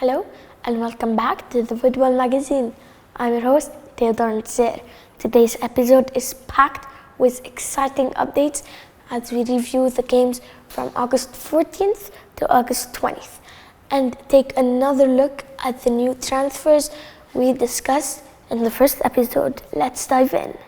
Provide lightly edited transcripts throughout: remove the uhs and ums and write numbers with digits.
Hello and welcome back to the Football Magazine. I'm your host, Theodore Nseir. Today's episode is packed with exciting updates as we review the games from August 14th to August 20th and take another look at the new transfers we discussed in the first episode. Let's dive in.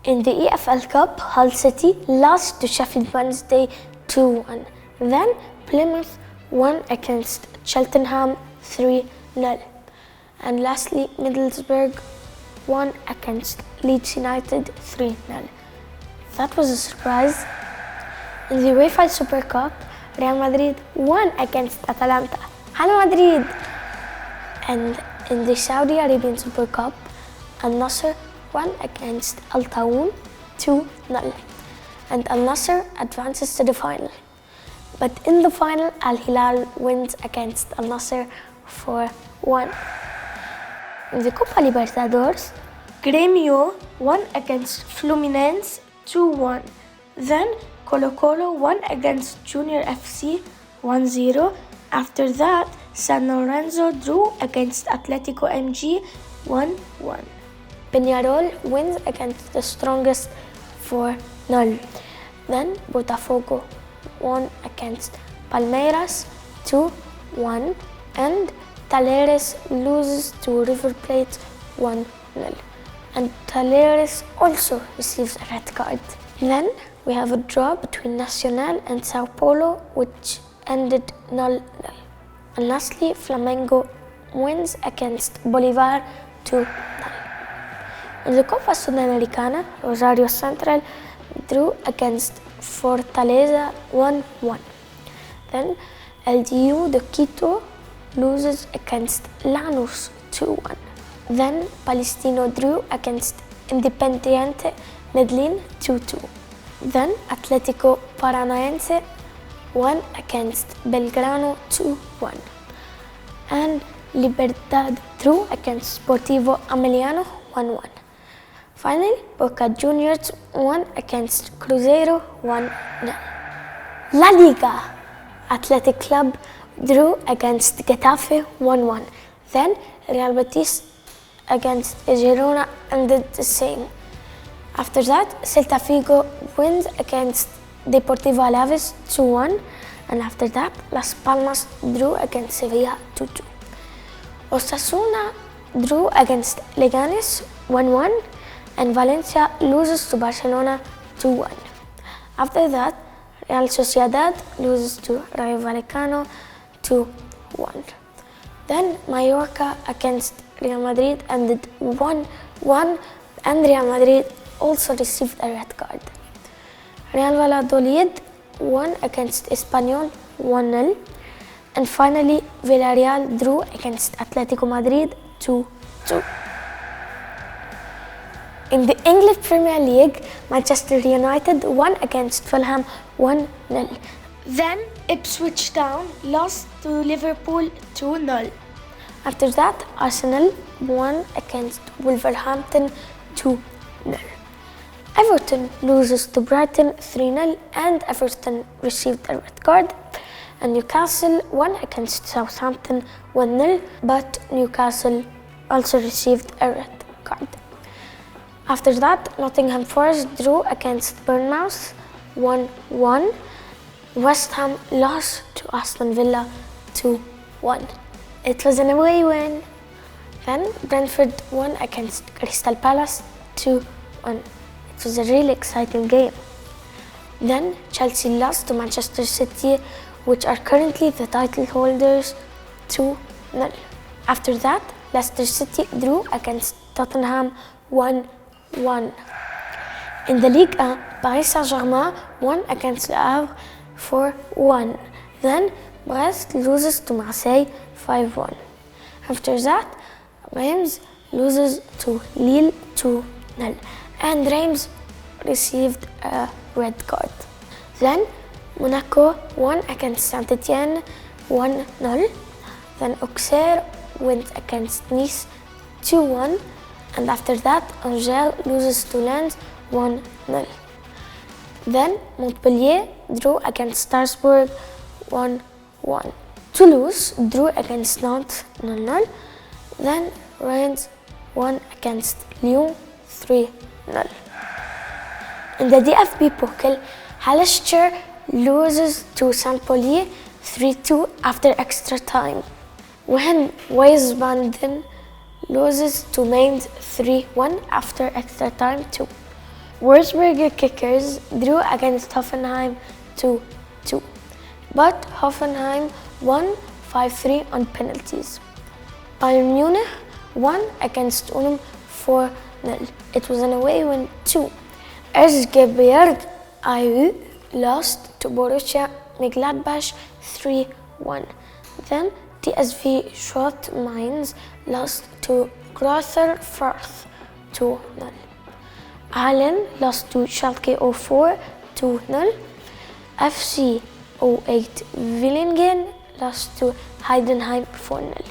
In the EFL Cup, Hull City lost to Sheffield Wednesday 2-1. Then Plymouth won against Cheltenham 3-0. And lastly, Middlesbrough won against Leeds United 3-0. That was a surprise. In the UEFA Super Cup, Real Madrid won against Atalanta. Hello Madrid! And in the Saudi Arabian Super Cup, Al Nassr won against Al Tawoun 2-0, and Al Nassr advances to the final. But in the final, Al Hilal wins against Al Nassr 4-1. In the Copa Libertadores, Grêmio won against Fluminense 2-1. Then Colo-Colo won against Junior FC 1-0. After that, San Lorenzo drew against Atletico MG 1-1. Peñarol wins against the Strongest 4-0. Then Botafogo won against Palmeiras 2-1 and Talleres loses to River Plate 1-0. And Talleres also receives a red card. Then we have a draw between Nacional and Sao Paulo, which ended 0-0. And lastly, Flamengo wins against Bolivar 2-0. In the Copa Sudamericana, Rosario Central drew against Fortaleza 1-1. Then LDU de Quito loses against Lanús 2-1. Then Palestino drew against Independiente Medellín 2-2. Then Atlético Paranaense won against Belgrano 2-1. And Libertad drew against Sportivo Ameliano 1-1. Finally, Boca Juniors won against Cruzeiro 1-0. La Liga, Athletic Club drew against Getafe 1-1. Then Real Betis against Girona ended the same. After that, Celta Vigo wins against Deportivo Alaves 2-1. And after that, Las Palmas drew against Sevilla 2-2. Osasuna drew against Leganes 1-1. And Valencia loses to Barcelona 2-1. After that, Real Sociedad loses to Rayo Vallecano 2-1. Then Mallorca against Real Madrid ended 1-1, and Real Madrid also received a red card. Real Valladolid won against Espanyol 1-0. And finally, Villarreal drew against Atletico Madrid 2-2. In the English Premier League, Manchester United won against Fulham 1-0. Then Ipswich Town lost to Liverpool 2-0. After that, Arsenal won against Wolverhampton 2-0. Everton loses to Brighton 3-0 and Everton received a red card. And Newcastle won against Southampton 1-0, but Newcastle also received a red card. After that, Nottingham Forest drew against Bournemouth 1-1. West Ham lost to Aston Villa 2-1. It was an away win. Then Brentford won against Crystal Palace 2-1. It was a really exciting game. Then Chelsea lost to Manchester City, which are currently the title holders 2-0. After that, Leicester City drew against Tottenham 1-1. In the Ligue, Paris Saint-Germain won against Le Havre 4-1. Then Brest loses to Marseille 5-1. After that, Reims loses to Lille 2-0. And Reims received a red card. Then Monaco won against Saint-Étienne 1-0. Then Auxerre went against Nice 2-1. And after that, Angers loses to Lens 1-0. Then Montpellier drew against Strasbourg 1-1. Toulouse drew against Nantes 0-0. Then Reims won against Lyon 3-0. In the DFB Pokal, Leicester loses to Saint-Pauli 3-2 after extra time. When Wiesbaden loses to Mainz 3-1 after extra time too. Wolfsburg Kickers drew against Hoffenheim 2-2. But Hoffenheim won 5-3 on penalties. Bayern Munich won against Ulm 4-0. It was an away win too. Erzgebirge Aue lost to Borussia Mönchengladbach 3-1. Then TSV Schott Mainz lost to Greuther Fürth 2-0. Aalen lost to Schalke 04 2-0. FC 08 Villingen lost to Heidenheim 4-0.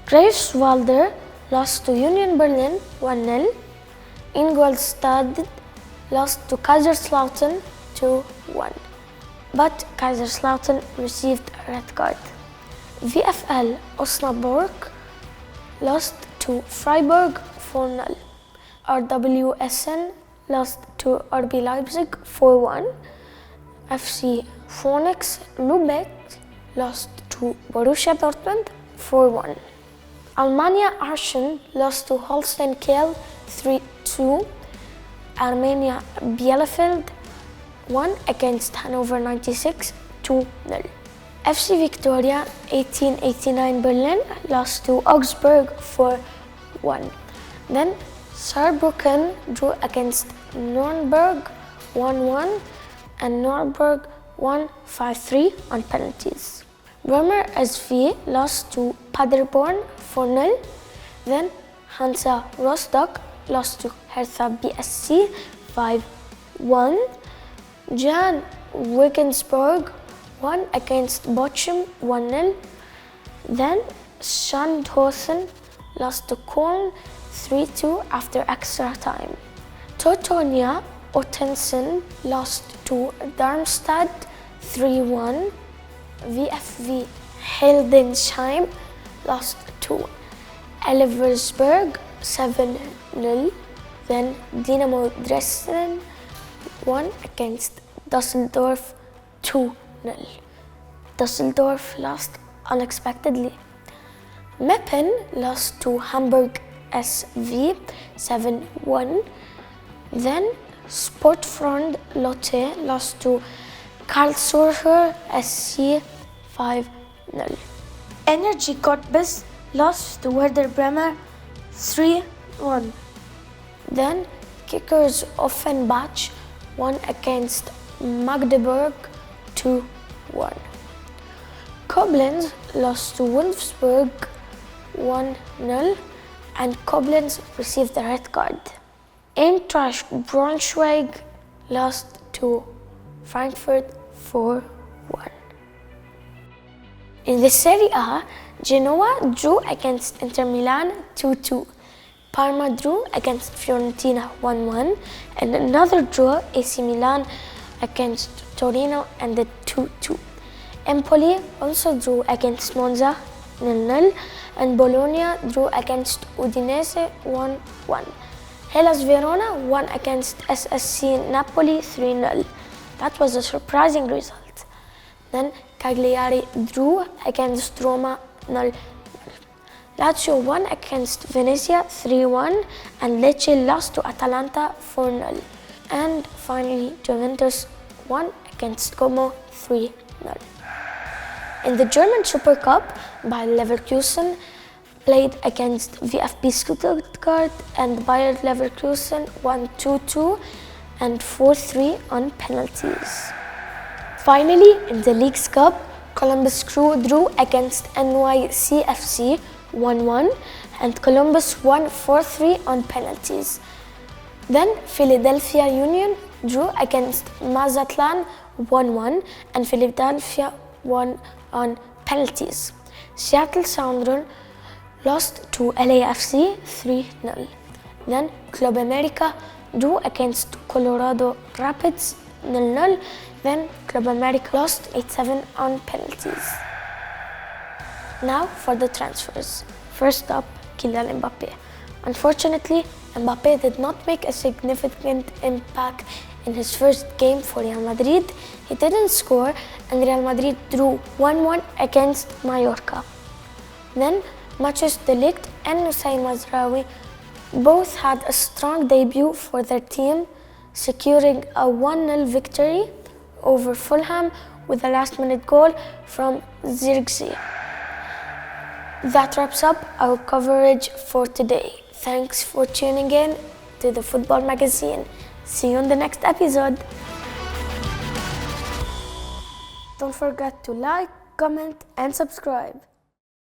Greifswalder lost to Union Berlin 1-0. Ingolstadt lost to Kaiserslautern 2-1. But Kaiserslautern received a red card. VfL Osnabrück lost to Freiburg 4-0. RWSN lost to RB Leipzig 4-1. FC Phoenix Lübeck lost to Borussia Dortmund 4-1. Alemannia Aachen lost to Holstein Kiel 3-2. Arminia Bielefeld won against Hannover 96 2-0. FC Victoria 1889 Berlin lost to Augsburg 4-1. Then Saarbrücken drew against Nuremberg 1-1 and Nuremberg won 5-3 on penalties. Bremer SV lost to Paderborn 4-0. Then Hansa Rostock lost to Hertha BSC 5-1. Jan Regensburg won against Bochum 1-0. Then Sandhausen lost to Köln 3-2 after extra time. Teutonia Ottensen lost to Darmstadt 3-1. VfV Hildesheim lost to Elversberg 7-0. Then Dynamo Dresden won against Düsseldorf 2-0. Düsseldorf lost unexpectedly. Meppen lost to Hamburg SV 7-1. Then Sportfreund Lotte lost to Karlsruher SC 5-0. Energy Cottbus lost to Werder Bremer 3-1. Then Kickers Offenbach won against Magdeburg 2-1. Koblenz lost to Wolfsburg 1-0 and Koblenz received a red card. Eintracht Braunschweig lost to Frankfurt 4-1. In the Serie A, Genoa drew against Inter Milan 2-2. Parma drew against Fiorentina 1-1 and another draw AC Milan against Torino ended 2-2. Empoli also drew against Monza 0-0 and Bologna drew against Udinese 1-1. Hellas Verona won against SSC Napoli 3-0. That was a surprising result. Then Cagliari drew against Roma 0-0. Lazio won against Venezia 3-1 and Lecce lost to Atalanta 4-0. And finally Juventus won against Como 3-0. In the German Super Cup, Bayer Leverkusen played against VfB Stuttgart and Bayer Leverkusen won 2-2 and 4-3 on penalties. Finally, in the League's Cup, Columbus Crew drew against NYCFC 1-1 and Columbus won 4-3 on penalties. Then Philadelphia Union drew against Mazatlan 1-1 and Philadelphia won on penalties. Seattle Sounders lost to LAFC 3-0. Then Club America drew against Colorado Rapids 0-0. Then Club America lost 8-7 on penalties. Now for the transfers. First up, Kylian Mbappé. Unfortunately, Mbappé did not make a significant impact in his first game for Real Madrid. He didn't score and Real Madrid drew 1-1 against Mallorca. Then matches de Ligt and Mazraoui both had a strong debut for their team, securing a 1-0 victory over Fulham with a last-minute goal from Zirkzee. That wraps up our coverage for today. Thanks for tuning in to the Football Magazine. See you in the next episode. Don't forget to like, comment, and subscribe.